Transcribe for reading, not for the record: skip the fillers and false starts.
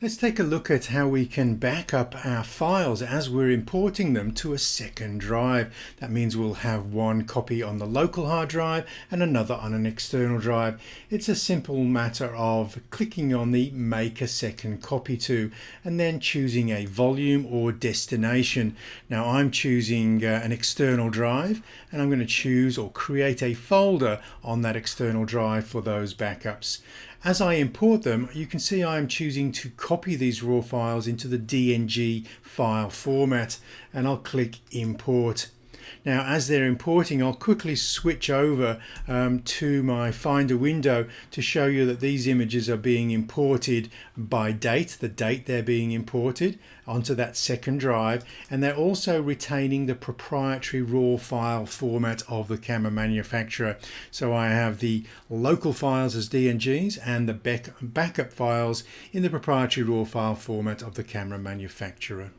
Let's take a look at how we can back up our files as we're importing them to a second drive. That means we'll have one copy on the local hard drive and another on an external drive. It's a simple matter of clicking on the Make a Second Copy To and then choosing a volume or destination. Now I'm choosing an external drive, and I'm going to choose or create a folder on that external drive for those backups. As I import them, you can see I'm choosing to copy these raw files into the DNG file format, and I'll click Import. Now, as they're importing, I'll quickly switch over to my Finder window to show you that these images are being imported by date, the date they're being imported onto that second drive, and they're also retaining the proprietary raw file format of the camera manufacturer. So I have the local files as DNGs and the backup files in the proprietary raw file format of the camera manufacturer.